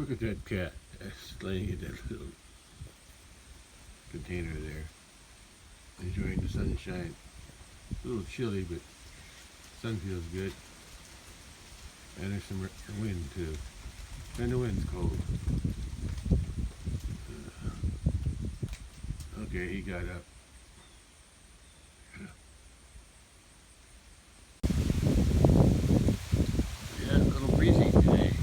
Look at that cat laying in that little container there, enjoying the sunshine. A little chilly, but sun feels good. And there's some wind too. And the wind's cold. Okay, he got up. Yeah, a little breezy today.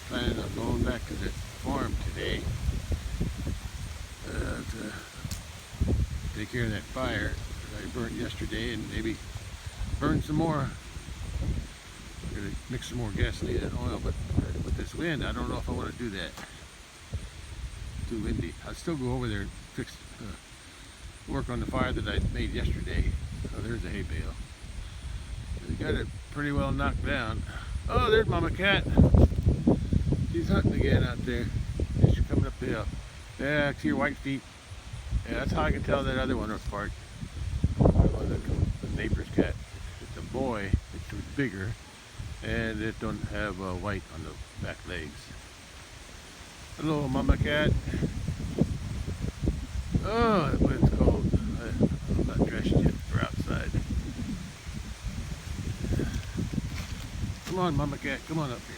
Planning on going back to the farm today to take care of that fire that I burnt yesterday, and maybe burn some more. I'm gonna mix some more gasoline and oil, but with this wind, I don't know if I want to do that. It's too windy. I'll still go over there and fix, work on the fire that I made yesterday. Oh, there's a hay bale. We got it pretty well knocked down. Oh, there's Mama Cat. She's hunting again out there. She's coming up the hill. Yeah, I see her white feet. Yeah, that's how I can tell that other one apart. The neighbor's cat. It's a boy. It's bigger, and it don't have white on the back legs. Hello, Mama Cat. Oh, the wind's cold. I'm not dressed yet for outside. Come on, Mama Cat. Come on up here.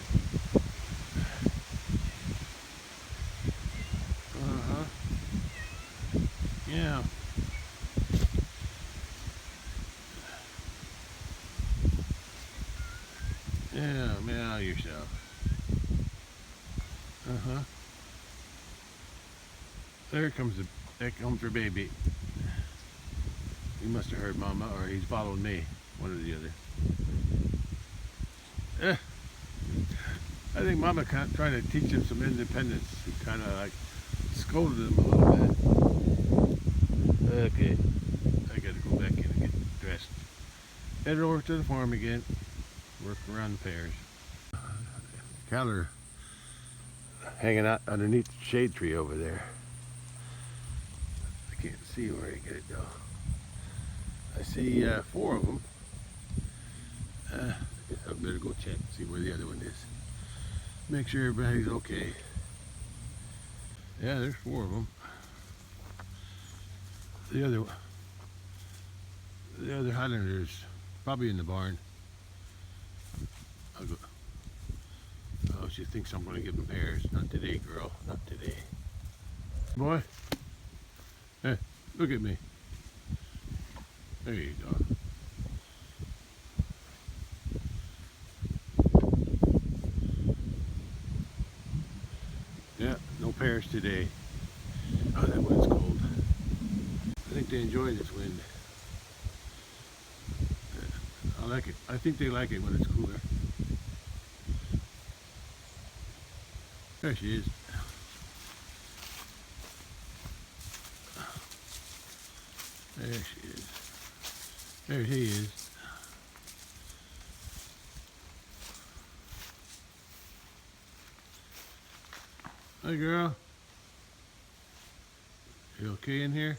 Yeah. Yeah, meow yourself. There comes her baby. He must have heard Mama, or he's following me. One or the other. I think Mama trying to teach him some independence. He kind of like scolded him a little bit. Okay, I gotta go back in and get dressed. Head over to the farm again. Work around the pears. Cattle are hanging out underneath the shade tree over there. I can't see where he get it though. I see 4 of them. I better go check and see where the other one is. Make sure everybody's okay. Yeah, there's 4 of them. The other Highlander's probably in the barn. I'll go. Oh, she thinks I'm going to give them pears. Not today, girl. Not today. Boy. Hey, look at me. There you go. Yeah, no pears today. Oh, that wind's cold. I think they enjoy this wind. I like it. I think they like it when it's cooler. There she is. There she is. There he is. Hi, girl. You okay in here?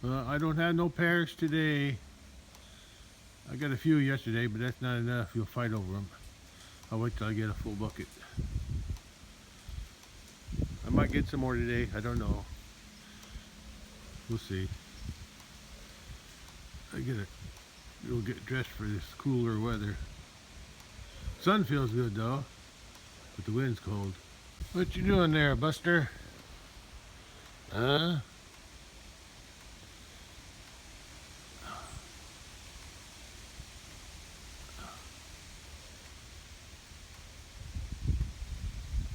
I don't have no pears today. I got a few yesterday, but that's not enough. You'll fight over them. I'll wait till I get a full bucket. I might get some more today. I don't know. We'll see. You'll get dressed for this cooler weather. Sun feels good though, but the wind's cold. What you doing there, Buster? Huh?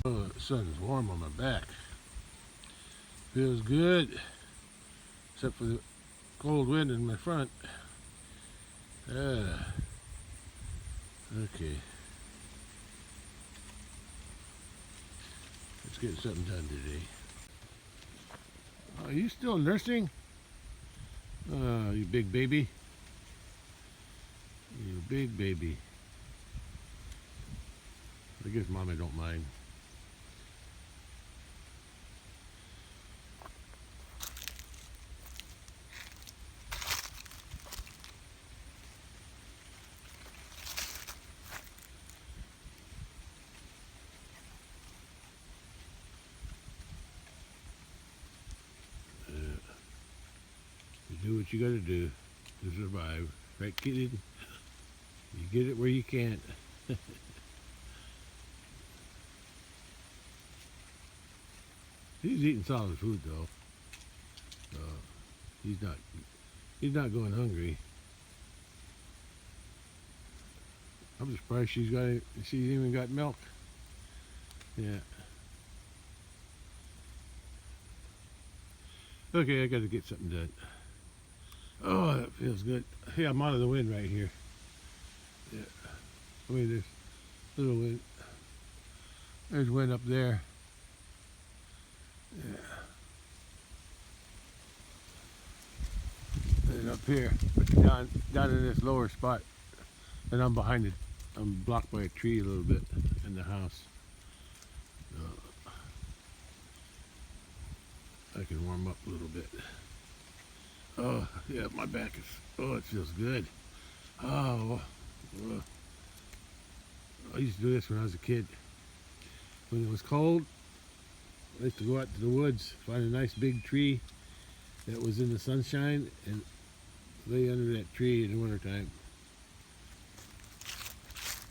Oh, the sun's warm on my back. Feels good, except for the cold wind in my front. Okay. Let's get something done today. Are you still nursing? Oh, you big baby. You big baby. I guess Mama don't mind. what you gotta do to survive. Right, kid? You get it where you can't. He's eating solid food though. He's not he's not going hungry. I'm surprised she's even got milk. Yeah. Okay, I gotta get something done. Oh, that feels good. Hey, I'm out of the wind right here. Yeah. I mean, there's little wind. There's wind up there. Yeah. And up here, but down in this lower spot, and I'm behind it. I'm blocked by a tree a little bit in the house. I can warm up a little bit. Oh, yeah, my back is, it feels good. Oh, I used to do this when I was a kid. When it was cold, I used to go out to the woods, find a nice big tree that was in the sunshine, and lay under that tree in the wintertime.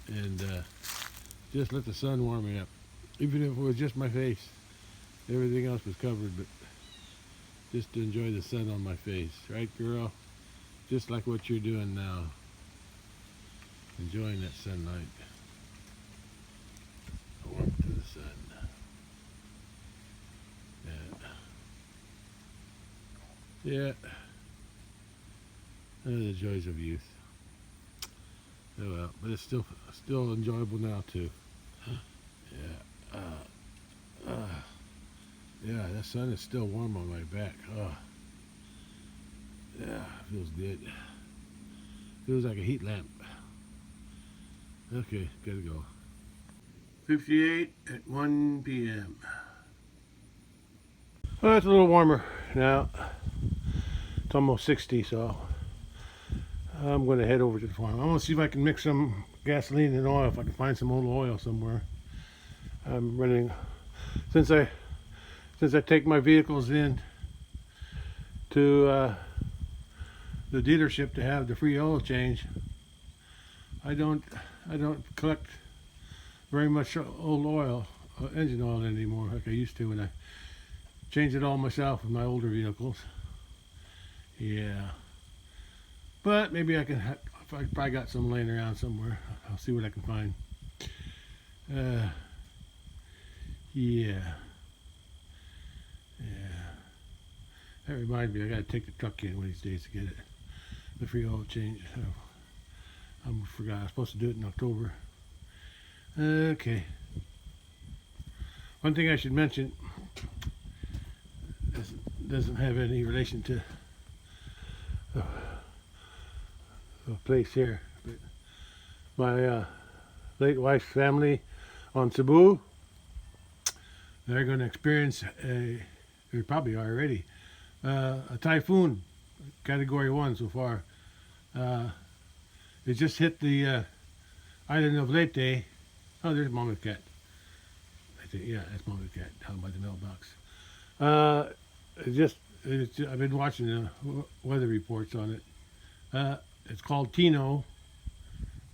And just let the sun warm me up. Even if it was just my face. Everything else was covered, but just to enjoy the sun on my face. Right, girl? Just like what you're doing now. Enjoying that sunlight. The warmth of the sun. Yeah. The joys of youth. Oh well, but it's still enjoyable now too. Yeah. Yeah, that sun is still warm on my back. Oh. Yeah, feels good. Feels like a heat lamp. Okay, gotta go. 58 at 1 p.m. Well, it's a little warmer now. It's almost 60, so I'm going to head over to the farm. I want to see if I can mix some gasoline and oil, if I can find some old oil somewhere. I'm running, since I take my vehicles in to the dealership to have the free oil change, I don't collect very much old oil, engine oil anymore, like I used to when I changed it all myself with my older vehicles. Yeah, but maybe I can. I probably got some laying around somewhere. I'll see what I can find. Yeah. That reminds me, I gotta take the truck in one of these days to get it. The free oil change. I forgot. I was supposed to do it in October. Okay. One thing I should mention. This doesn't have any relation to the place here. But my late wife's family on Cebu, they're going to experience they probably are already, a typhoon, category 1 so far. It just hit the island of Leyte. Oh, there's Mama Cat. Yeah, that's Mama Cat down by the mailbox. I've been watching the weather reports on it. It's called Tino,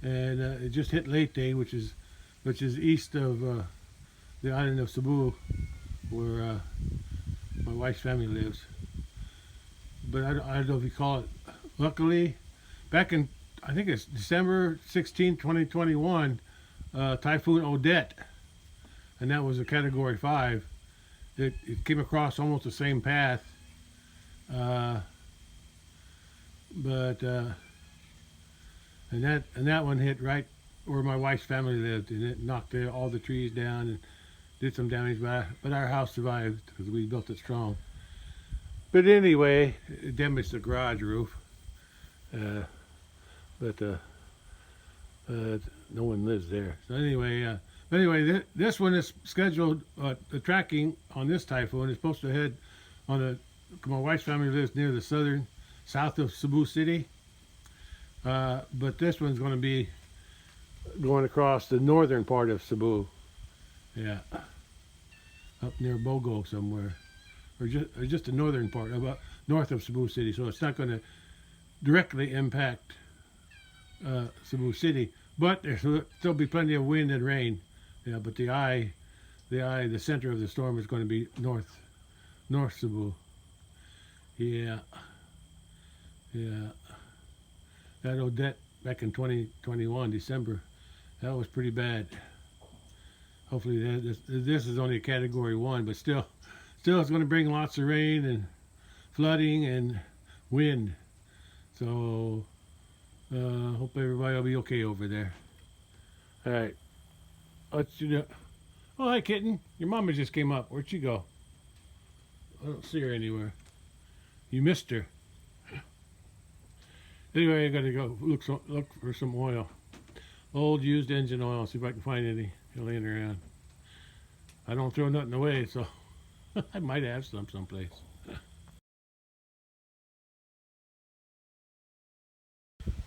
and it just hit Leyte, which is east of the island of Cebu, where my wife's family lives. But I don't know if you call it. Luckily, back in, I think it's December 16, 2021, Typhoon Odette, and that was a category 5. It came across almost the same path, and that one hit right where my wife's family lived, and it knocked all the trees down and did some damage. But our house survived because we built it strong. But anyway, it damaged the garage roof, but no one lives there. So anyway. This one is scheduled, the tracking on this typhoon is supposed to head on my wife's family lives near the south of Cebu City. But this one's going to be going across the northern part of Cebu. Yeah. Up near Bogo somewhere. Or just the northern part. north of Cebu City, so it's not going to directly impact Cebu City, but there'll still be plenty of wind and rain. Yeah, but the center of the storm is going to be north Cebu. Yeah, yeah. That Odette back in 2021 December, that was pretty bad. Hopefully this is only a category 1, but still it's going to bring lots of rain and flooding and wind. So hope everybody will be okay over there. All right, let's do that. Oh, hi kitten, your mama just came up. Where'd she go? I don't see her anywhere. You missed her. Anyway, I gotta go look for some oil. Old used engine oil, see if I can find any laying around. I don't throw nothing away, so I might have some someplace.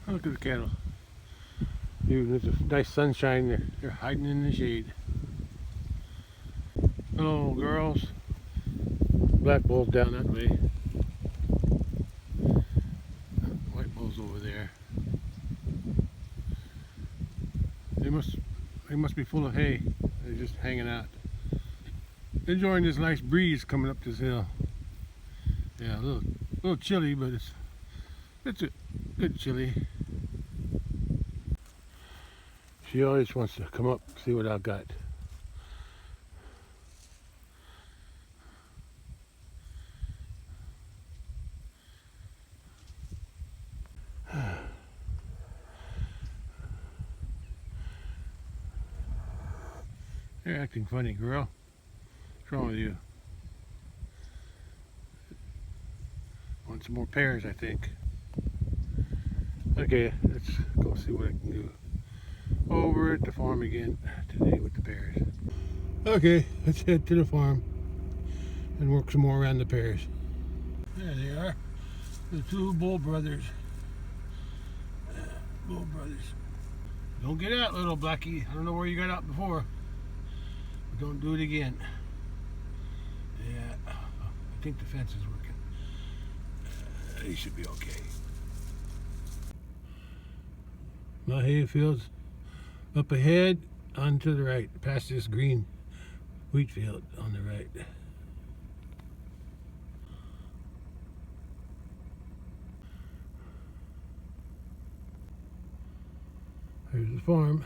Look at the cattle. Dude, there's a nice sunshine. They're hiding in the shade. Oh, girls. Black bull's down that way. White bull's over there. They must be full of hay. They're just hanging out, enjoying this nice breeze coming up this hill. Yeah, a little chilly, but it's a good chilly. She always wants to come up, see what I've got. You're acting funny, girl. What's wrong with you? Want some more pears, I think. Okay, let's go see what I can do over at the farm again today with the pears. Okay, let's head to the farm and work some more around the pears. There they are, the two Bull brothers. Bull brothers. Don't get out, little Blackie. I don't know where you got out before. But don't do it again. Yeah, I think the fence is working. He should be okay. My hay field's up ahead, on to the right, past this green wheat field on the right. There's the farm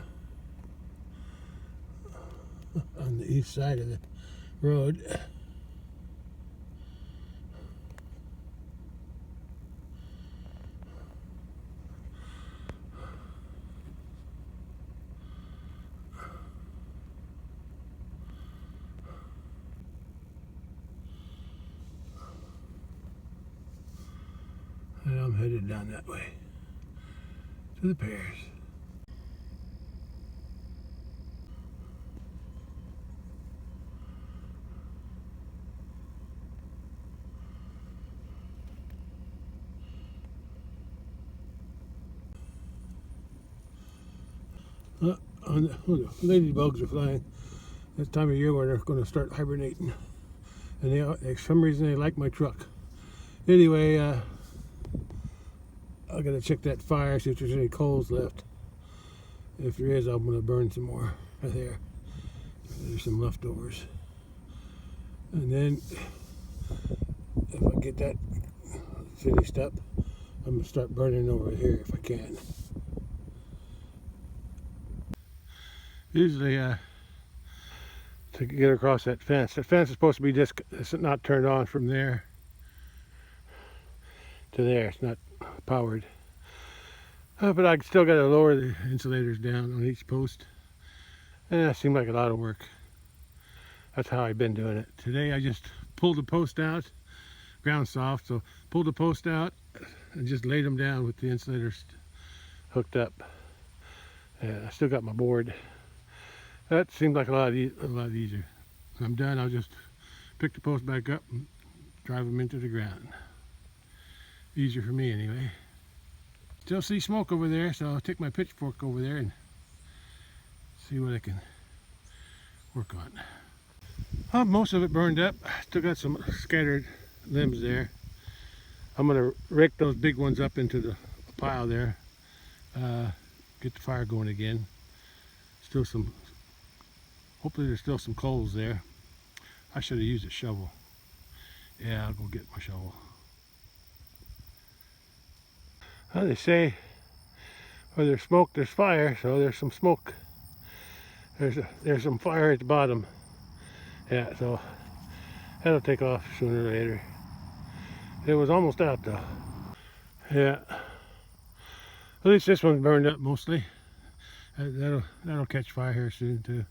on the east side of the road. And I'm headed down that way to the pears. The ladybugs are flying. This time of year where they're going to start hibernating, and for some reason they like my truck. Anyway, I gotta check that fire, see if there's any coals left. If there is, I'm gonna burn some more right there. There's some leftovers, and then if I get that finished up, I'm gonna start burning over here if I can. Usually, to get across that fence is supposed to be just, it's not turned on from there to there. It's not powered. But I still got to lower the insulators down on each post. And that seemed like a lot of work. That's how I've been doing it. Today I just pulled the post out, ground soft, so pulled the post out and just laid them down with the insulators hooked up. And I still got my board. That seemed like a lot easier. When I'm done, I'll just pick the post back up and drive them into the ground. Easier for me anyway. Still see smoke over there, so I'll take my pitchfork over there and see what I can work on. Most of it burned up. Still got some scattered limbs there. I'm gonna rake those big ones up into the pile there. Get the fire going again. Still some, hopefully there's still some coals there. I should have used a shovel. Yeah, I'll go get my shovel. Well, they say where there's smoke, there's fire, so there's some smoke. There's some fire at the bottom. Yeah, so that'll take off sooner or later. It was almost out though. Yeah. At least this one's burned up mostly. That'll catch fire here soon too.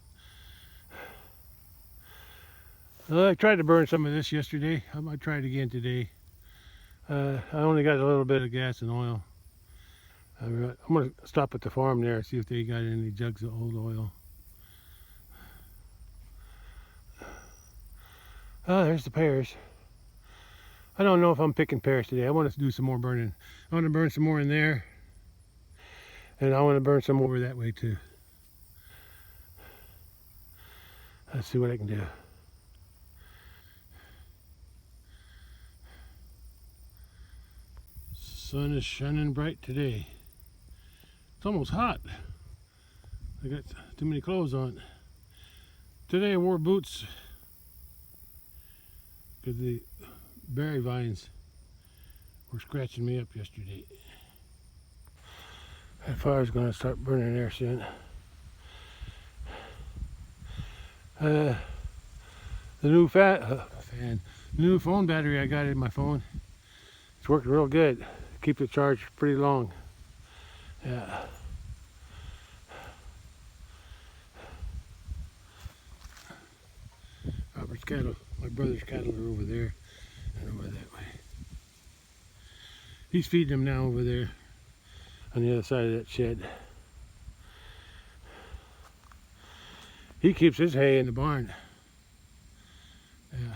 Well, I tried to burn some of this yesterday. I might try it again today. I only got a little bit of gas and oil. I'm gonna stop at the farm there and see if they got any jugs of old oil. Oh, there's the pears. I don't know if I'm picking pears today. I want to do some more burning. I want to burn some more in there. And I want to burn some over that way too. Let's see what I can do. Sun is shining bright today. It's almost hot. I got too many clothes on. Today I wore boots because the berry vines were scratching me up yesterday. That fire's going to start burning there soon. The new the new phone battery I got in my phone, it's working real good. Keeps it charged pretty long. Yeah. Robert's cattle, my brother's cattle are over there and over that way. He's feeding them now over there on the other side of that shed. He keeps his hay in the barn. Yeah.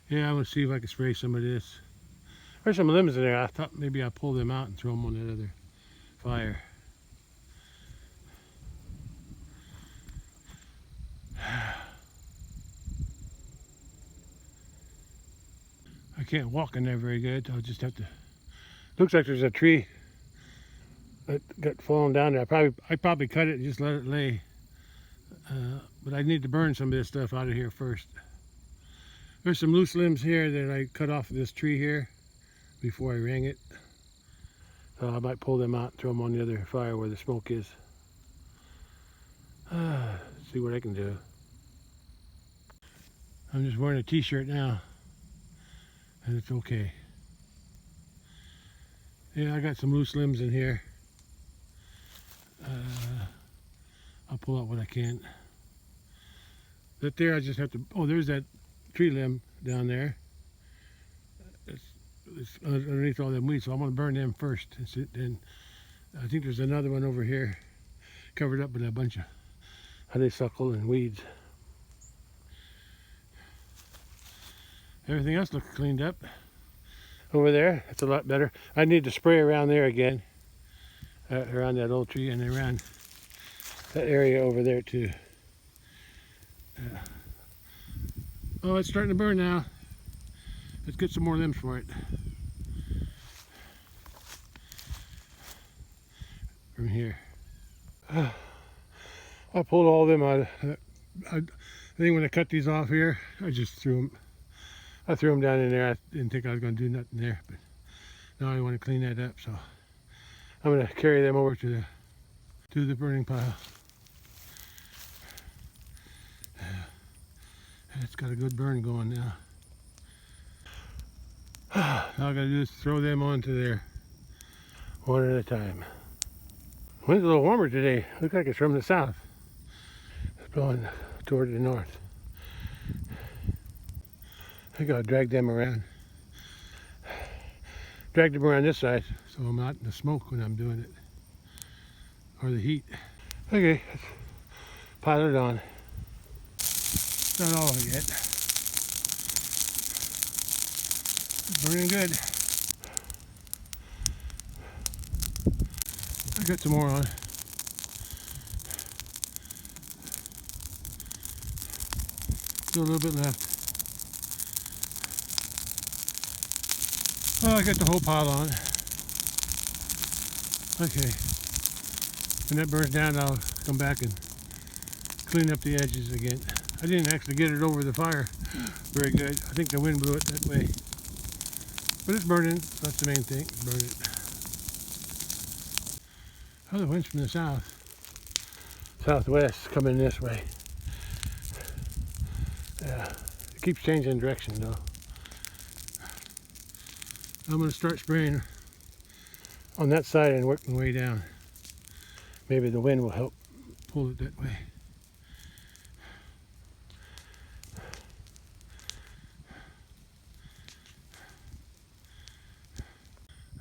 Yeah, I'm gonna see if I can spray some of this. There's some limbs in there. I thought maybe I'll pull them out and throw them on that other fire. I can't walk in there very good. I'll just have to. Looks like there's a tree that got fallen down there. I probably cut it and just let it lay. But I need to burn some of this stuff out of here first. There's some loose limbs here that I cut off of this tree here before I rang it. So I might pull them out and throw them on the other fire where the smoke is. See what I can do. I'm just wearing a t-shirt now, and it's okay. Yeah, I got some loose limbs in here. I'll pull out what I can. That there, I just have to, oh, there's that tree limb down there. It's underneath all them weeds, so I'm gonna burn them first. And I think there's another one over here covered up with a bunch of honeysuckle and weeds. Everything else looks cleaned up over there. It's a lot better. I need to spray around there again, around that old tree and around that area over there too. Oh, it's starting to burn now. Let's get some more limbs for it. From here. I pulled all of them out. I think when I cut these off here, I just threw them. I threw them down in there. I didn't think I was going to do nothing there, but now I want to clean that up. So I'm going to carry them over to the burning pile. It's got a good burn going now. All I got to do is throw them onto there, one at a time. Wind's a little warmer today. Looks like it's from the south. It's blowing toward the north. I gotta drag them around. Drag them around this side so I'm not in the smoke when I'm doing it. Or the heat. Okay, let's pile it on. Not all of it yet. It's burning good. I got some more on. Still a little bit left. Oh, I got the whole pile on. Okay. When that burns down, I'll come back and clean up the edges again. I didn't actually get it over the fire very good. I think the wind blew it that way. But it's burning. That's the main thing. Burn it. Oh, the wind's from the southwest, coming this way. Yeah, it keeps changing direction though. I'm going to start spraying on that side and work my way down. Maybe the wind will help pull it that way.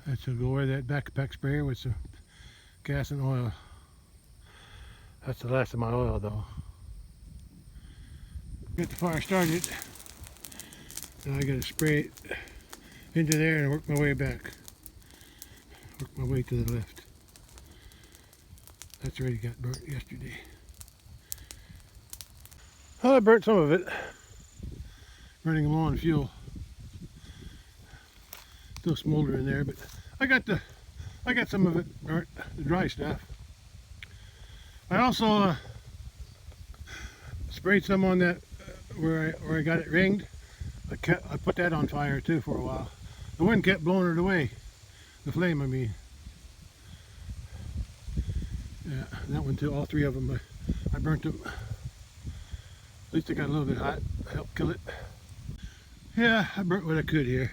I should go wear that backpack sprayer with some gas and oil. That's the last of my oil though. Get the fire started. Now I gotta spray it into there and work my way back. Work my way to the left. That's already got burnt yesterday. Well, I burnt some of it. Running low on fuel. Still smoldering there, but I got some of it burnt, the dry stuff. I also sprayed some on that where I got it ringed. I put that on fire too for a while. The wind kept blowing it away. The flame, I mean. Yeah, that one too. All three of them. I burnt them. At least they got a little bit hot. Helped kill it. Yeah, I burnt what I could here.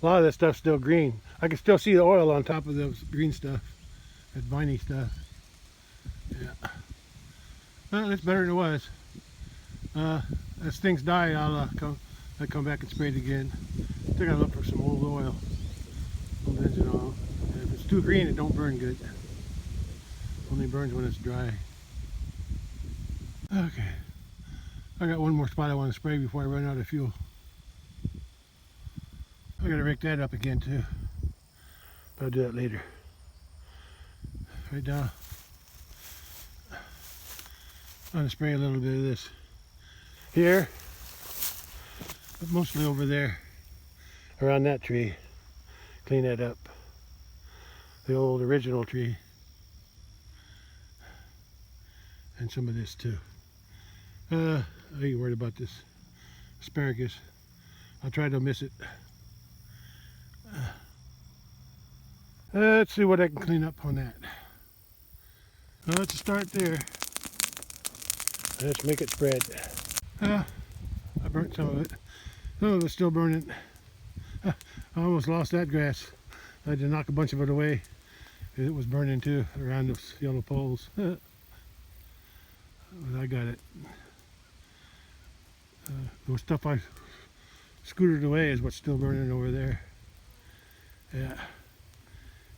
A lot of that stuff's still green. I can still see the oil on top of the green stuff. That viney stuff. Yeah. Well, it's better than it was. As things die, I'll come back and spray it again. Still gotta look for some old oil. Old engine oil. And if it's too green, it don't burn good. Only burns when it's dry. Okay. I got one more spot I want to spray before I run out of fuel. I gotta rake that up again too. But I'll do that later. Right now, I'm gonna spray a little bit of this here, but mostly over there, around that tree. Clean that up. The old original tree. And some of this too. I ain't worried about this asparagus. I'll try to miss it. Let's see what I can clean up on that. Well, let's start there. Let's make it spread. I burnt some of it. Some of it's still burning. I almost lost that grass. I had to knock a bunch of it away. It was burning too around those yellow poles. But I got it. The stuff I scooted away is what's still burning over there. Yeah.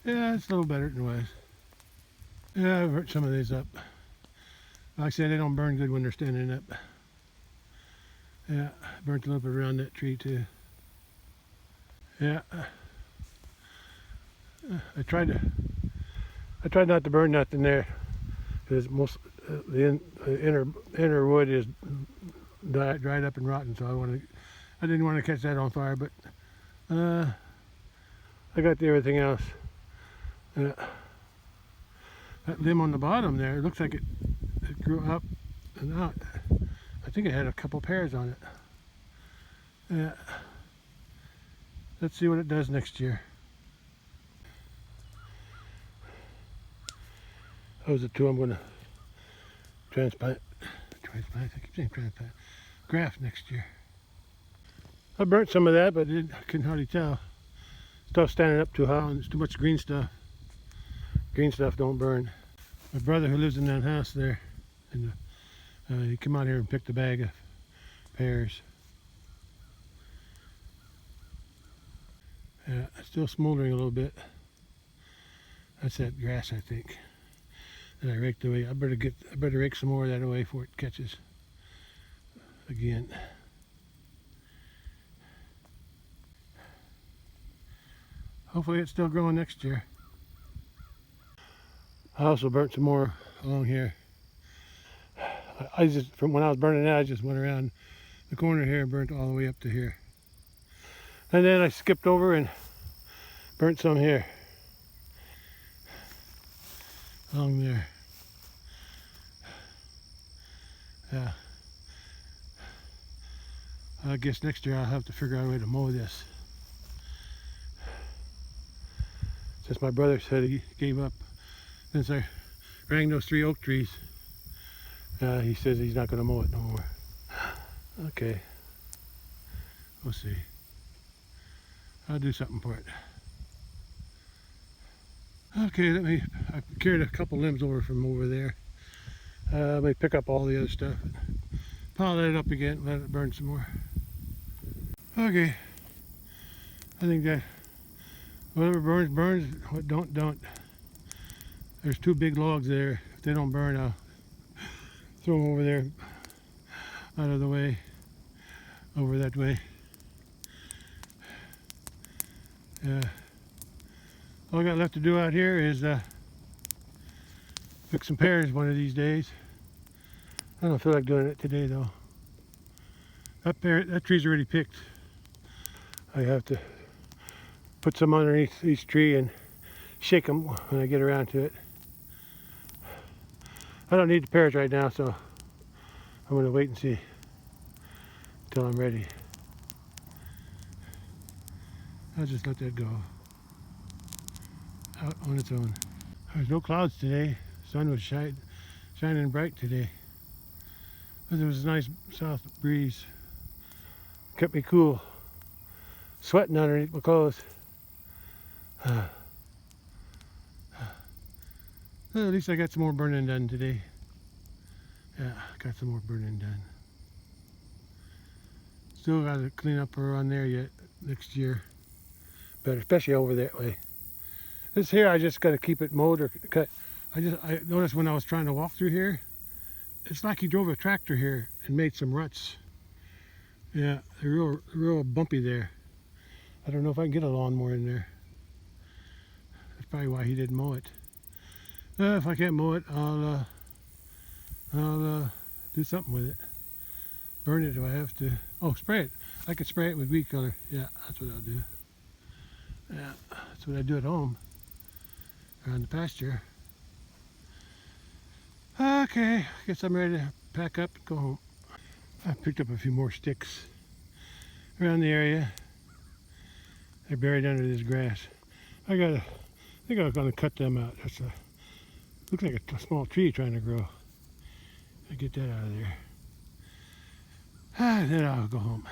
Yeah, it's a little better than it was. Yeah, I've burnt some of these up. Like I said, they don't burn good when they're standing up. Yeah, burnt a little bit around that tree too. Yeah. I tried not to burn nothing there, because most the inner wood is dried up and rotten, so I didn't want to catch that on fire, but I got everything else. That limb on the bottom there, it looks like it grew up and out. I think it had a couple pears on it. Yeah. Let's see what it does next year. Those are two I'm going to transplant. I keep saying transplant. Graft next year. I burnt some of that, but I couldn't hardly tell. Stuff standing up too high, and there's too much green stuff. Green stuff don't burn. My brother who lives in that house there, and he came out here and picked a bag of pears. Yeah, it's still smoldering a little bit. That's that grass, I think, that I raked away. I better rake some more of that away before it catches again. Hopefully it's still growing next year. I also burnt some more along here. I just, from when I was burning that, I just went around the corner here and burnt all the way up to here. And then I skipped over and burnt some here, along there. Yeah. I guess next year I'll have to figure out a way to mow this. Since my brother said he gave up, since I rang those 3 oak trees, he says he's not going to mow it no more. Okay, we'll see. I'll do something for it. Okay, I carried a couple limbs over from over there. Let me pick up all the other stuff, pile that up again, let it burn some more. Okay, I think that whatever burns, burns. What don't. There's 2 big logs there. If they don't burn, I'll throw them over there, out of the way, over that way. All I got left to do out here is pick some pears one of these days. I don't feel like doing it today though. That tree's already picked. I have to put some underneath each tree and shake them when I get around to it. I don't need the pears right now, so I'm going to wait and see until I'm ready. I'll just let that go out on its own. There's no clouds today. The sun was shining bright today. But there was a nice south breeze. Kept me cool. Sweating underneath my clothes. Well, at least I got some more burning done today. Yeah, got some more burning done. Still got to clean up around there yet next year. But especially over that way. This here, I just got to keep it mowed or cut. I noticed when I was trying to walk through here, it's like he drove a tractor here and made some ruts. Yeah, they're real bumpy there. I don't know if I can get a lawnmower in there. That's probably why he didn't mow it. If I can't mow it, I'll do something with it. Burn it if I have to. Oh, spray it. I could spray it with weed killer. Yeah, that's what I'll do. Yeah, that's what I do at home, around the pasture. Okay, I guess I'm ready to pack up and go home. I picked up a few more sticks around the area. They're buried under this grass. I think I'm gonna cut them out. Looks like a small tree trying to grow. I get that out of there. Then I'll go home.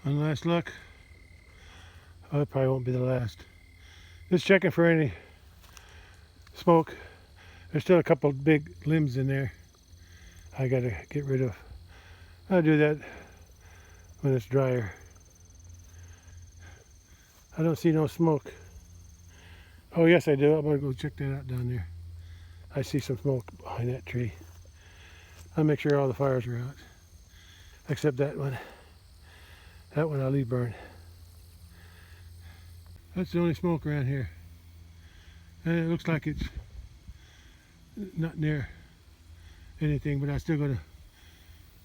One last look. Oh, it probably won't be the last. Just checking for any smoke. There's still a couple big limbs in there I gotta get rid of. I'll do that when it's drier. I don't see no smoke. Oh yes I do. I'm gonna go check that out down there. I see some smoke behind that tree. I'll make sure all the fires are out. Except that one. That one I'll leave burn. That's the only smoke around here. And it looks like it's not near anything, but I still gotta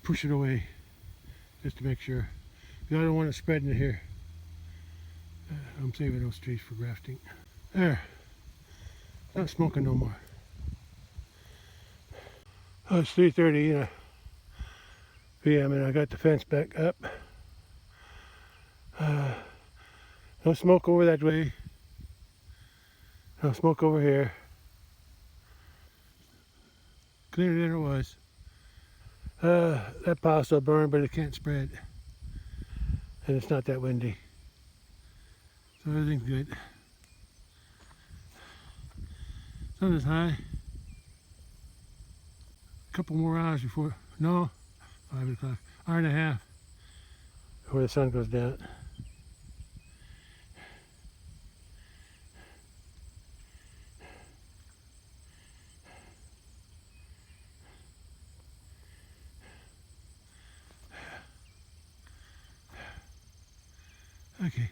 push it away just to make sure. Because I don't want it spreading in here. I'm saving those trees for grafting. There. Not smoking no more. Oh, it's 3:30 p.m. and I got the fence back up. No smoke over that way. No smoke over here. Cleaner than it was. That pile still burned, but it can't spread. And it's not that windy. So everything's good. Sun is high. A couple more hours before, no, 5 o'clock, hour and a half before the sun goes down. Okay,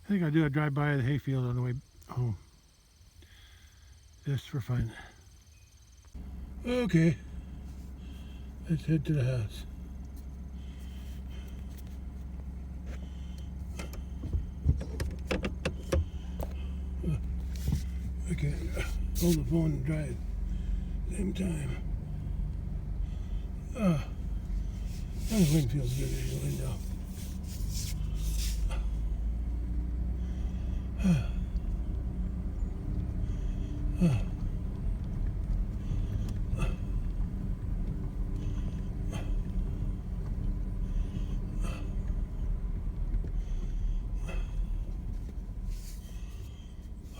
I think I'll do a drive-by of the hayfield on the way home, just for fun. Okay, let's head to the house. I can't hold the phone and drive at the same time. The wind feels good in the window.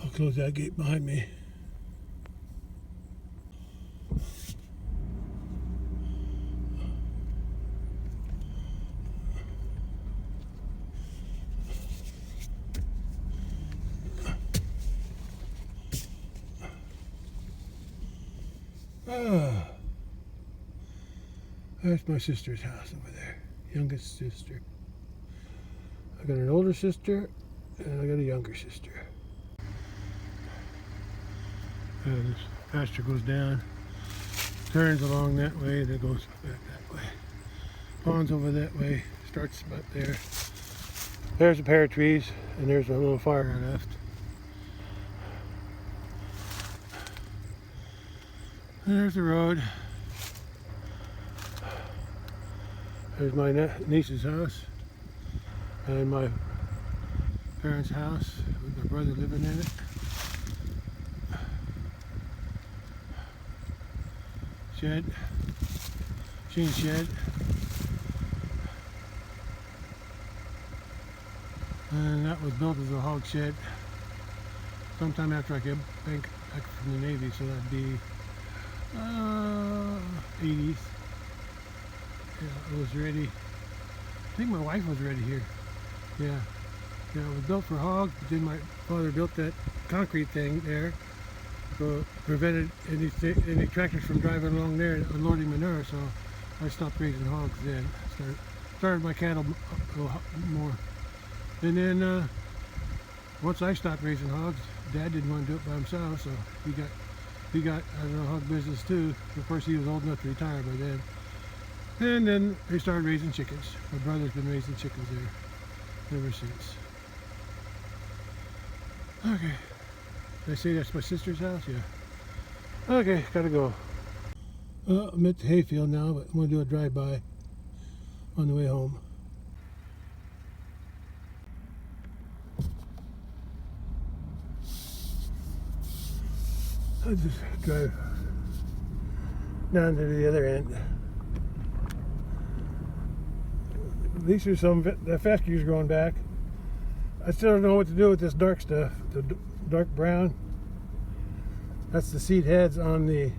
I'll close that gate behind me. That's my sister's house over there, youngest sister. I got an older sister and I got a younger sister. This pasture goes down, turns along that way, then goes back that way. Pond's over that way, starts about there. There's a pair of trees, and there's a little fire I left. There's the road. There's my niece's house and my parents' house with my brother living in it. Shed, machine shed. And that was built as a hog shed sometime after I came back from the Navy, so that'd be 80s. Yeah, it was ready. I think my wife was ready here. Yeah, it was built for hogs, but then my father built that concrete thing there, so it prevented any tractors from driving along there and unloading manure. So I stopped raising hogs then. Started my cattle more, and then once I stopped raising hogs, Dad didn't want to do it by himself, so he got I don't know, hog business too. Of course, he was old enough to retire by then. And then they started raising chickens. My brother's been raising chickens there ever since. Okay. Did I say that's my sister's house? Yeah. Okay, gotta go. I'm at the hayfield now, but I'm gonna do a drive-by on the way home. I'll just drive down to the other end. At least there's the fescue's growing back. I still don't know what to do with this dark stuff, the dark brown. That's the seed heads on the,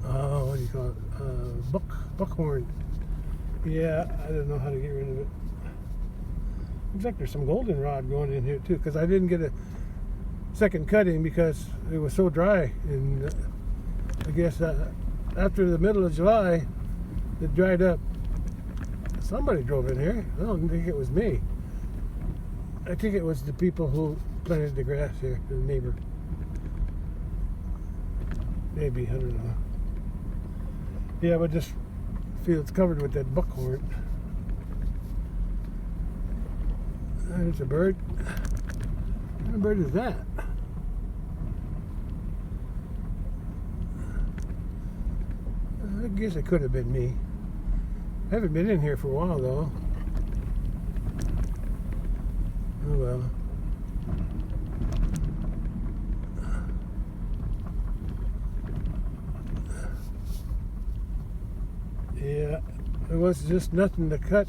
what do you call it, buckhorn. Yeah, I don't know how to get rid of it. Looks like there's some goldenrod growing in here too, because I didn't get a second cutting because it was so dry. And I guess after the middle of July, it dried up. Somebody drove in here. I don't think it was me. I think it was the people who planted the grass here, the neighbor. Maybe, I don't know. Yeah, but this field's covered with that buckhorn. There's a bird. What bird is that? I guess it could have been me. I haven't been in here for a while though. Oh well. Yeah, there was just nothing to cut.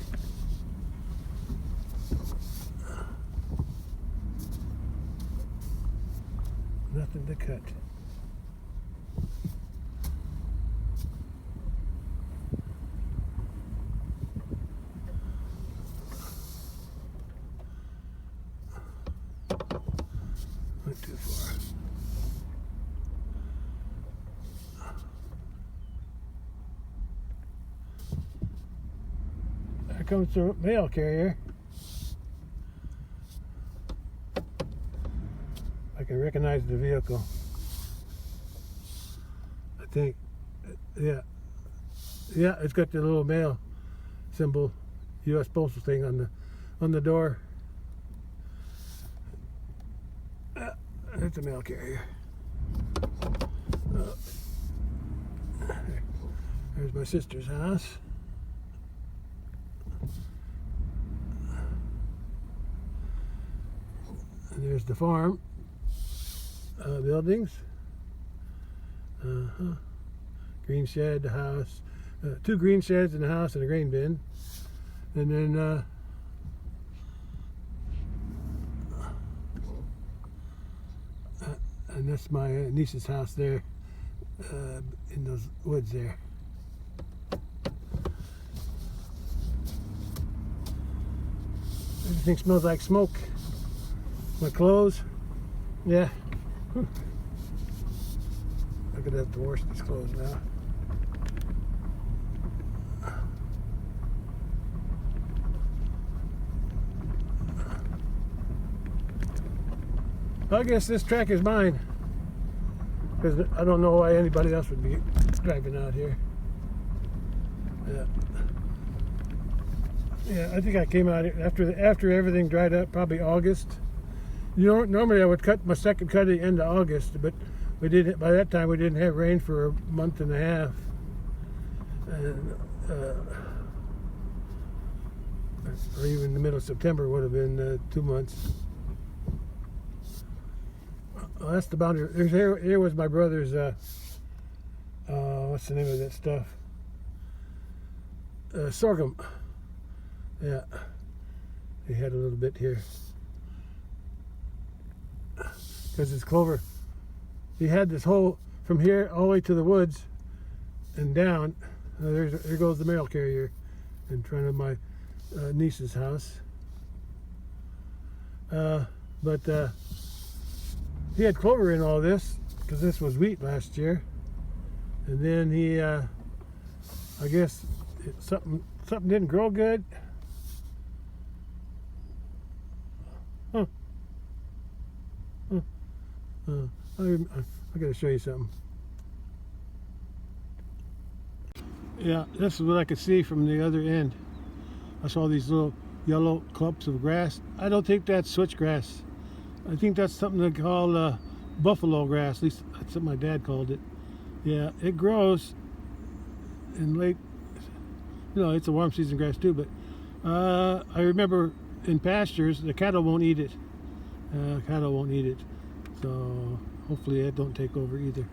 Nothing to cut. Went too far. There comes the mail carrier. I can recognize the vehicle. I think. Yeah. Yeah, it's got the little mail symbol, U.S. postal thing on the door. That's a mail carrier. There's my sister's house. And there's the farm buildings. Green shed, the house. 2 green sheds and a house and a grain bin. And then and that's my niece's house there in those woods there. Everything smells like smoke. My clothes, yeah. I'm gonna have to wash these clothes now. I guess this track is mine, because I don't know why anybody else would be driving out here. Yeah, I think I came out here after everything dried up, probably August. You know, normally I would cut my second cut at the end of August, but we didn't. By that time, we didn't have rain for a month and a half, and or even the middle of September would have been 2 months. Well, that's the boundary. Here was my brother's. What's the name of that stuff? Sorghum. Yeah, he had a little bit here because it's clover. He had this whole from here all the way to the woods and down. There goes the mail carrier in front of my niece's house. But he had clover in all this because this was wheat last year, and then he, I guess something didn't grow good. I gotta show you something. Yeah, this is what I could see from the other end. I saw these little yellow clumps of grass. I don't think that's switchgrass. I think that's something they call buffalo grass. At least that's what my dad called it. Yeah, it grows in late. You know, it's a warm season grass too. But I remember in pastures the cattle won't eat it. Cattle won't eat it. So hopefully it don't take over either.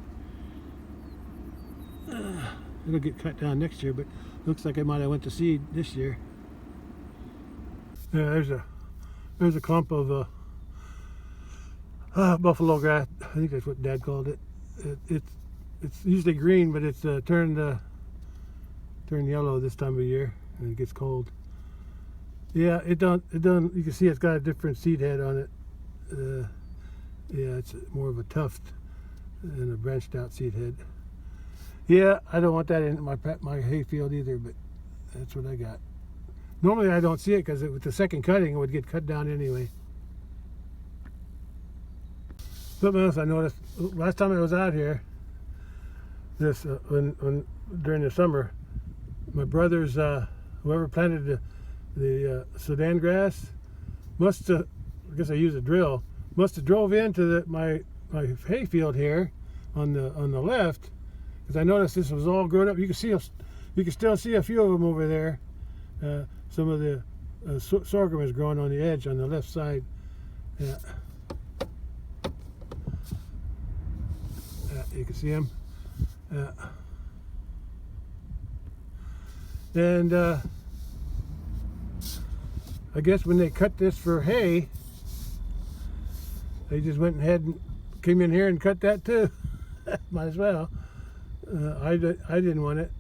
It'll get cut down next year, but looks like it might have went to seed this year. Yeah, there's a clump of buffalo grass. I think that's what Dad called it. It's usually green, but it's turned yellow this time of year, and it gets cold. Yeah, it done. You can see it's got a different seed head on it. Yeah, it's more of a tuft and a branched out seed head. Yeah, I don't want that in my hayfield either, but that's what I got. Normally I don't see it because with the second cutting it would get cut down anyway. Something else I noticed last time I was out here, this when during the summer, my brothers, whoever planted the Sudan grass, must have, I guess I used a drill, must have drove into my hayfield here on the left, because I noticed this was all grown up. You can still see a few of them over there. Some of the sorghum is growing on the edge on the left side. Yeah. You can see them. And I guess when they cut this for hay, they just went ahead and came in here and cut that too. Might as well. I didn't want it.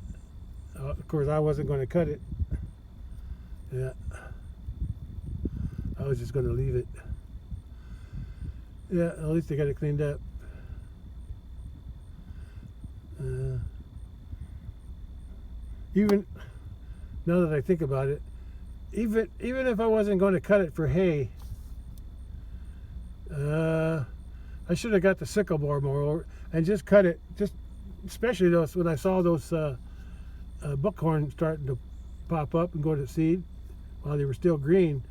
Of course, I wasn't going to cut it. Yeah. I was just going to leave it. Yeah, at least they got it cleaned up. Even now that I think about it, even if I wasn't going to cut it for hay, I should have got the sickle bore mower and just cut it, just especially those when I saw those buckhorn starting to pop up and go to seed while they were still green.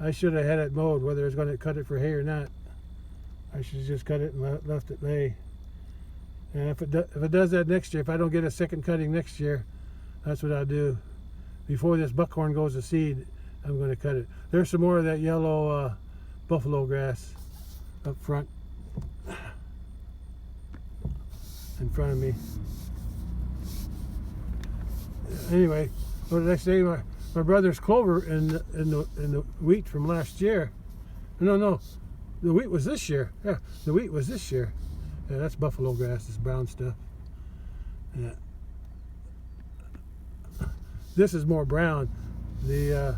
I should have had it mowed, whether I was going to cut it for hay or not. I should have just cut it and left it lay. And if it does that next year, if I don't get a second cutting next year, that's what I'll do. Before this buckhorn goes to seed, I'm going to cut it. There's some more of that yellow buffalo grass up front, in front of me. Anyway, what did I say? My brother's clover in the wheat from last year. No, the wheat was this year. Yeah, the wheat was this year. Yeah, that's buffalo grass. This brown stuff. Yeah. This is more brown. The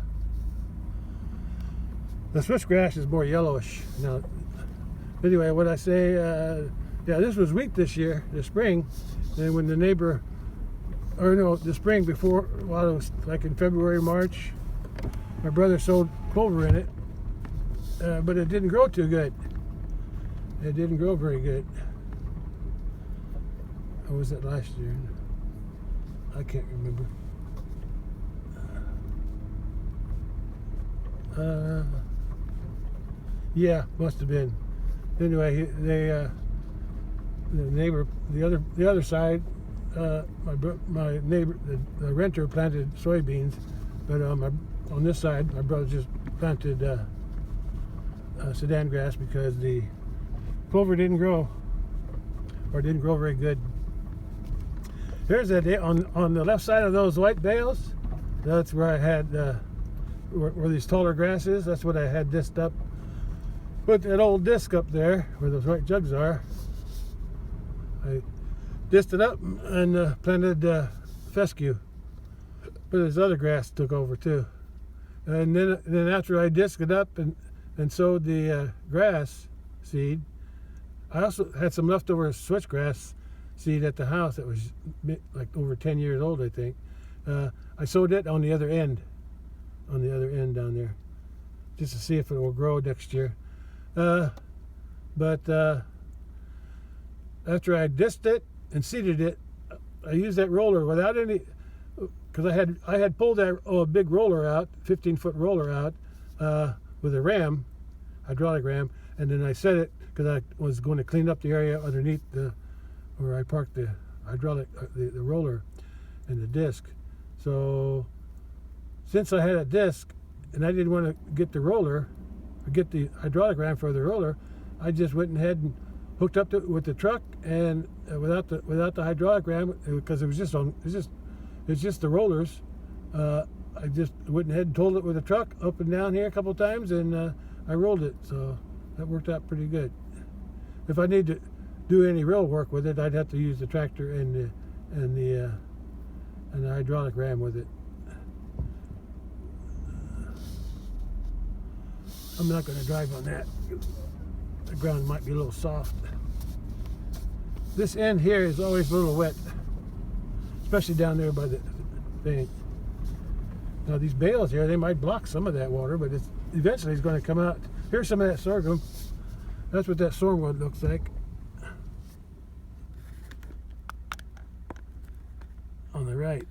switchgrass is more yellowish. Now, anyway, what I say? Yeah, this was wheat this year, the spring, and when the neighbor. Or no, the spring before, while it was like in February, March, my brother sowed clover in it, but it didn't grow too good. It didn't grow very good. Or was it last year? I can't remember. Yeah, must have been. Anyway, the neighbor, the other side. My neighbor, the renter, planted soybeans, but on this side, my brother just planted Sudan grass because the clover didn't grow, or didn't grow very good. Here's on the left side of those white bales. That's where I had where these taller grasses. That's what I had disced up. Put that old disc up there where those white jugs are. I disced it up and planted fescue, but this other grass took over too. And then after I disced it up and sowed the grass seed, I also had some leftover switchgrass seed at the house that was like over 10 years old, I think. I sowed it on the other end down there, just to see if it will grow next year. But after I disced it and seeded it, I used that roller without any, because I had pulled that big roller out, 15-foot roller out, with a ram, hydraulic ram, and then I set it because I was going to clean up the area underneath where I parked the hydraulic the roller and the disc. So since I had a disc and I didn't want to get the roller, or get the hydraulic ram for the roller, I just went ahead and hooked up with the truck, and without the hydraulic ram, because it's just the rollers. I just went ahead and told it with the truck up and down here a couple of times, and I rolled it. So that worked out pretty good. If I need to do any real work with it, I'd have to use the tractor and the hydraulic ram with it. I'm not going to drive on that. The ground might be a little soft. This end here is always a little wet, especially down there by the thing. Now these bales here, they might block some of that water, but eventually it's going to come out. Here's some of that sorghum. That's what that sorghum looks like on the right.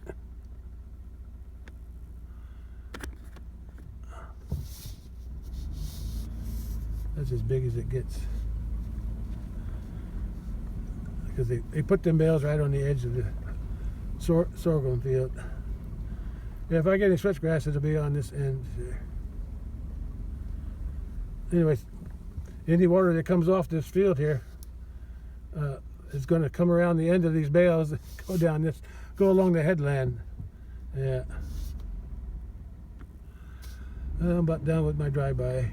That's as big as it gets, because they put them bales right on the edge of the sorghum field. Yeah, if I get any switchgrass, it'll be on this end there. Anyway, any water that comes off this field here is going to come around the end of these bales, go along the headland. Yeah. I'm about done with my drive-by.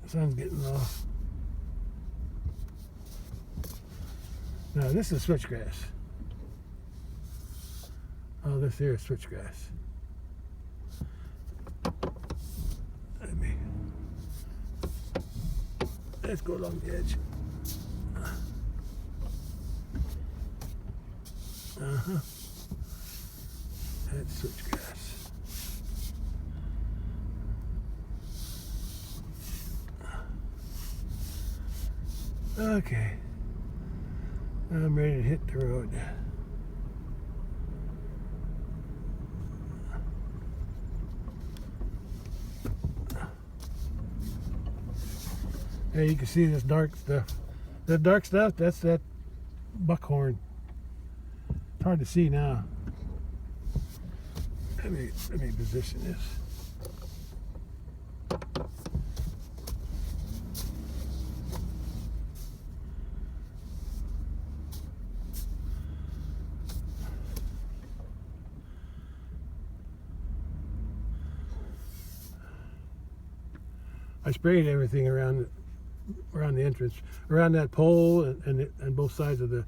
Sun's getting low. Now this is switchgrass. Oh, this here is switchgrass. Let's go along the edge. That's switchgrass. Okay. I'm ready to hit the road. There you can see this dark stuff. That dark stuff, that's that buckhorn. It's hard to see now. Let me position this. I sprayed everything around the entrance, around that pole, and both sides of the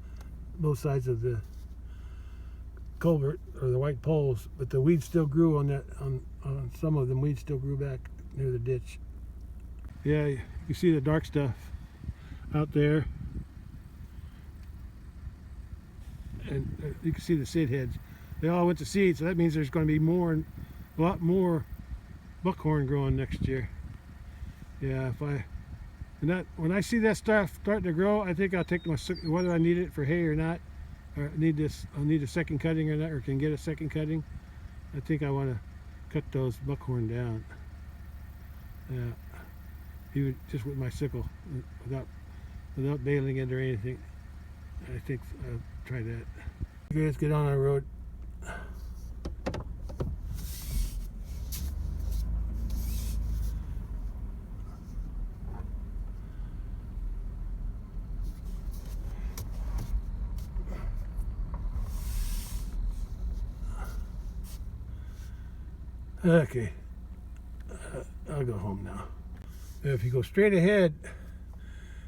culvert, or the white poles. But the weeds still grew on some of them. Weeds still grew back near the ditch. Yeah, you see the dark stuff out there, and you can see the seed heads. They all went to seed, so that means there's going to be a lot more buckhorn growing next year. Yeah, when I see that stuff starting to grow, I think I'll take whether I need it for hay or not, or I'll need a second cutting or not, or can get a second cutting. I think I want to cut those buckhorn down. Yeah, even just with my sickle, without baling it or anything. I think I'll try that. Okay, let's get on our road. Okay, I'll go home now. If you go straight ahead,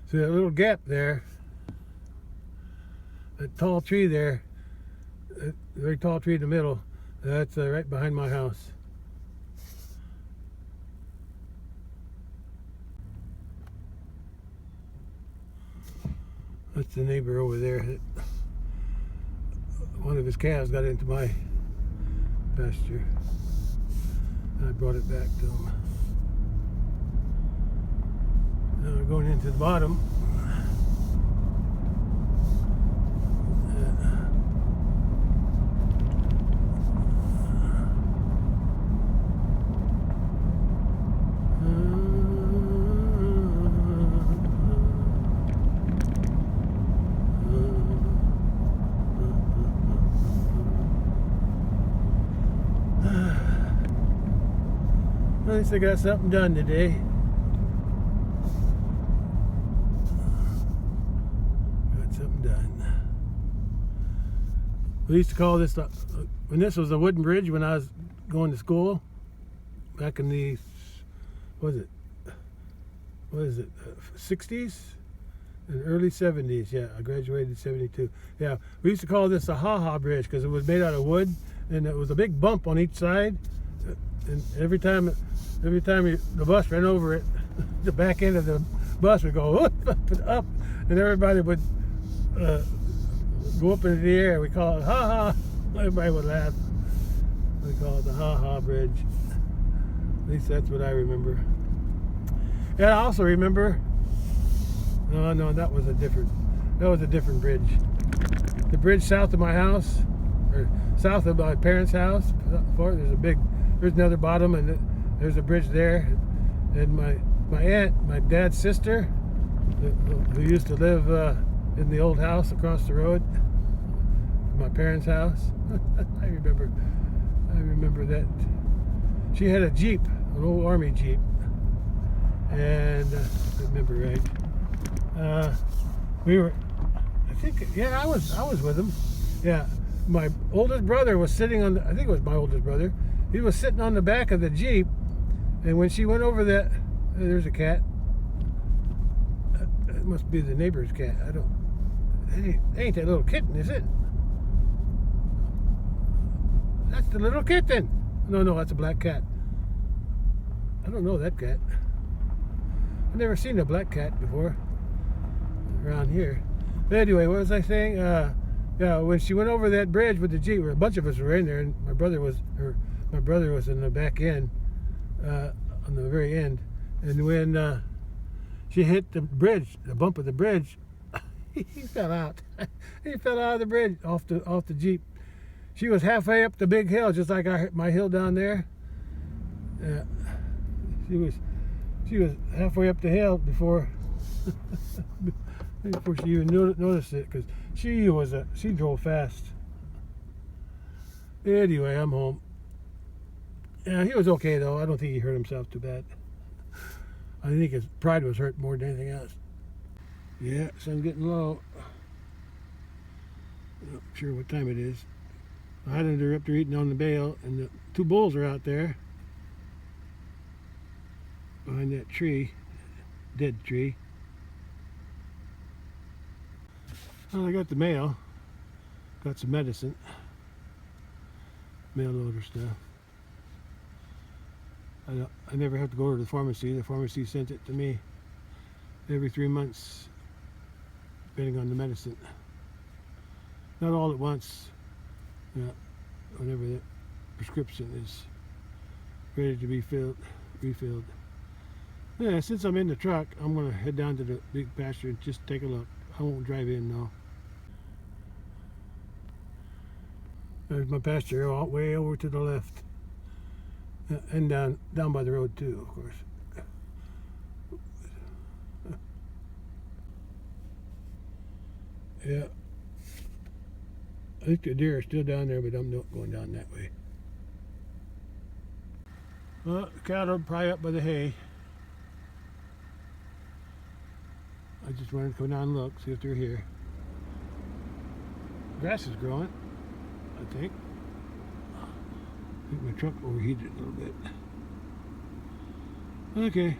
see that little gap there, that tall tree there, that very tall tree in the middle, that's right behind my house. That's the neighbor over there. One of his calves got into my pasture. I brought it back to him. Now we're going into the bottom. At least I got something done today. Got something done. We used to call this, when this was a wooden bridge when I was going to school, back in the, what is it, 60s? And early 70s, yeah, I graduated in 72. Yeah, we used to call this a ha-ha bridge because it was made out of wood, and it was a big bump on each side. And every time the bus ran over it, the back end of the bus would go up and up, and everybody would go up into the air. We call it ha-ha. Everybody would laugh. We call it the ha-ha bridge. At least that's what I remember. And I also remember, no, that was a different bridge. The bridge south of my house, or south of my parents' house, there's another bottom, and there's a bridge there. And my aunt, my dad's sister, who used to live in the old house across the road, my parents' house. I remember that. She had a Jeep, an old Army Jeep, and I remember right. I was with him. Yeah, my oldest brother was sitting on. I think it was my oldest brother. He was sitting on the back of the Jeep, and when she went over that, there's a cat. It must be the neighbor's cat. It ain't that little kitten, is it? That's the little kitten. No, that's a black cat. I don't know that cat. I've never seen a black cat before around here. But anyway, what was I saying? Yeah, when she went over that bridge with the Jeep, a bunch of us were in there, and my brother was in the back end, on the very end. And when she hit the bridge, the bump of the bridge. He fell out. He fell out of the bridge off the Jeep. She was halfway up the big hill, just like my hill down there. She was halfway up the hill before before she even noticed it, because she drove fast. Anyway, I'm home. Yeah, he was okay though. I don't think he hurt himself too bad. I think his pride was hurt more than anything else. Yeah, sun's getting low. Not sure what time it is. The Highlander are up there eating on the bale, and the two bulls are out there behind that tree, dead tree. Well, I got the mail. Got some medicine. Mail order stuff. I never have to go to the pharmacy. The pharmacy sent it to me every 3 months, depending on the medicine. Not all at once. Yeah, whenever the prescription is ready to be refilled. Yeah, since I'm in the truck, I'm going to head down to the big pasture and just take a look. I won't drive in though. There's my pasture all way over to the left. And down by the road too, of course. Yeah. I think the deer are still down there, but I'm not going down that way. Well, the cattle are probably up by the hay. I just wanted to come down and look, see if they're here. Grass is growing, I think. I think my truck overheated a little bit. Okay,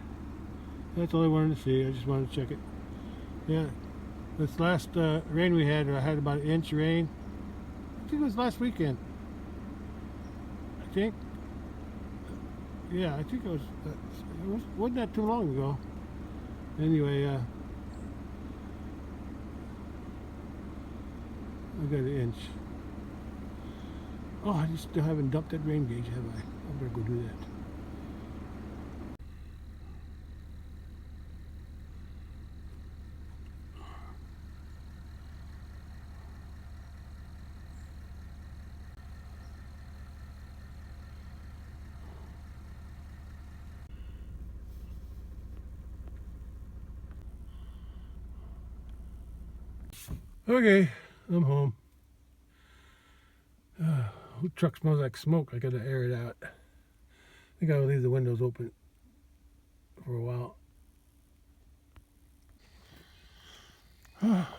that's all I wanted to see. I just wanted to check it. Yeah, this last rain we had, I had about 1 inch of rain. I think it was last weekend. I think. Yeah, I think it wasn't that too long ago. Anyway, I got 1 inch. Oh, I just still haven't dumped that rain gauge, have I? I better go do that. Okay, I'm home. The truck smells like smoke. I gotta air it out. I think I'll leave the windows open for a while.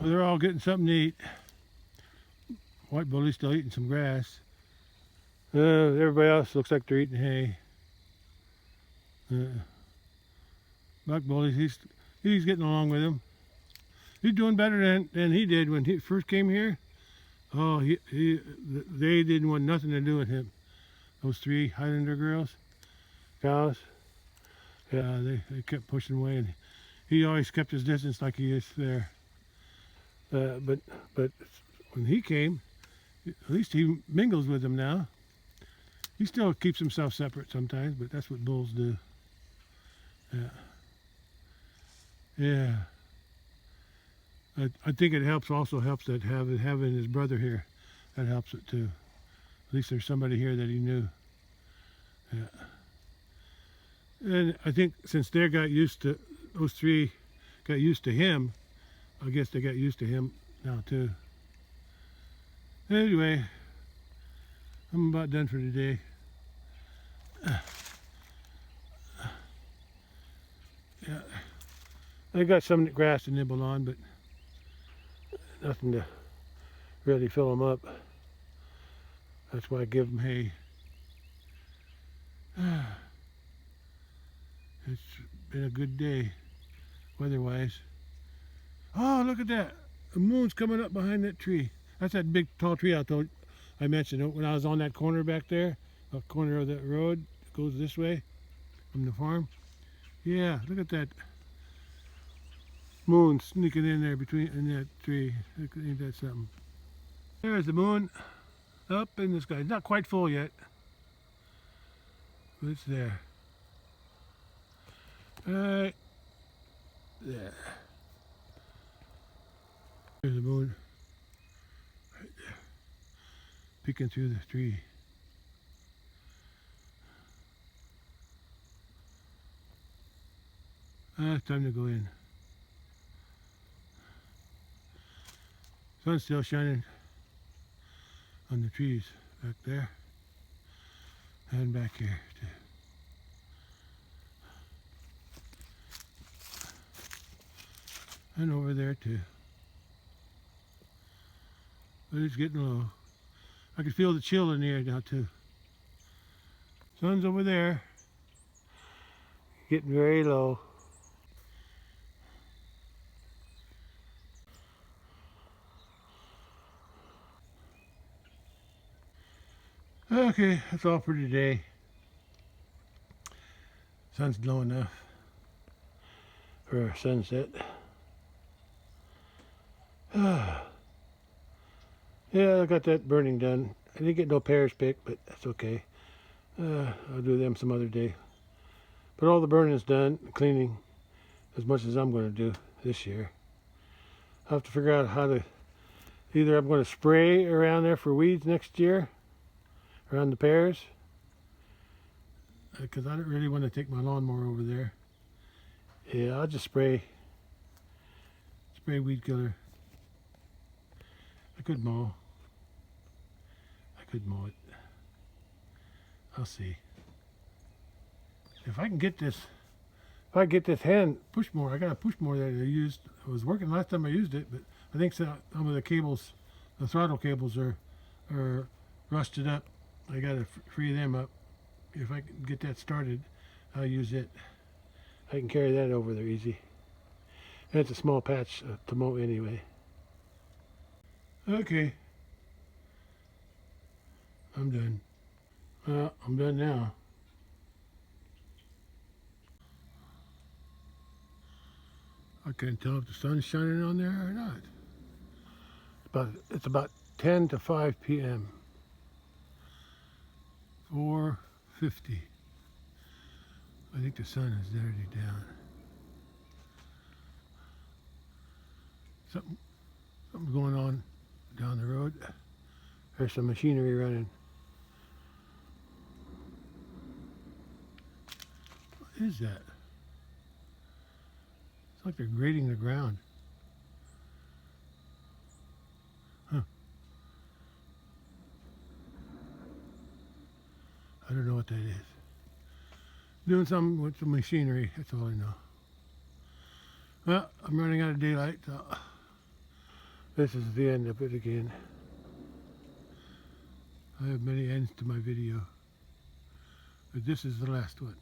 They're all getting something to eat. White bully's still eating some grass. Everybody else looks like they're eating hay. Black bully, he's getting along with him. He's doing better than he did when he first came here. Oh, they didn't want nothing to do with him. Those 3 Highlander cows. Yeah, they kept pushing away, and he always kept his distance like he is there. But when he came, at least he mingles with them now. He still keeps himself separate sometimes, but that's what bulls do. Yeah. Yeah. I think it also helps that having his brother here. That helps it too. At least there's somebody here that he knew. Yeah. And I think since those 3 got used to him, I guess they got used to him now too. Anyway, I'm about done for today. Yeah, I got some grass to nibble on, but nothing to really fill them up. That's why I give them hay. It's been a good day, weather-wise. Oh, look at that! The moon's coming up behind that tree. That's that big, tall tree I mentioned when I was on that corner back there, a corner of that road that goes this way from the farm. Yeah, look at that moon sneaking in there in that tree. Ain't that something? There's the moon up in the sky. It's not quite full yet, but it's there. All right. there. There's the moon right there, peeking through the tree. It's time to go in. Sun's still shining on the trees back there and back here too. And over there too. But it's getting low. I can feel the chill in the air now too. Sun's over there. Getting very low. Okay, that's all for today. Sun's low enough for sunset. Yeah, I got that burning done. I didn't get no pears picked, but that's okay. I'll do them some other day. But all the burning's done, cleaning, as much as I'm going to do this year. I'll have to figure out how to, either I'm going to spray around there for weeds next year, around the pears, because I don't really want to take my lawnmower over there. Yeah, I'll just spray weed killer. I could mow it. I'll see. If I can get this, hand push more, I got a push more that I used. It was working last time I used it, but I think some of the cables, the throttle cables are rusted up. I got to free them up. If I can get that started, I'll use it. I can carry that over there easy. And it's a small patch to mow anyway. Okay. I'm done. Well, I'm done now. I can't tell if the sun's shining on there or not. It's about 10 to 5 p.m. 4:50. I think the sun is already down. Something's going on down the road. There's some machinery running. What is that? It's like they're grading the ground. Huh. I don't know what that is. Doing something with the machinery, that's all I know. Well, I'm running out of daylight, so this is the end of it again. I have many ends to my video, but this is the last one.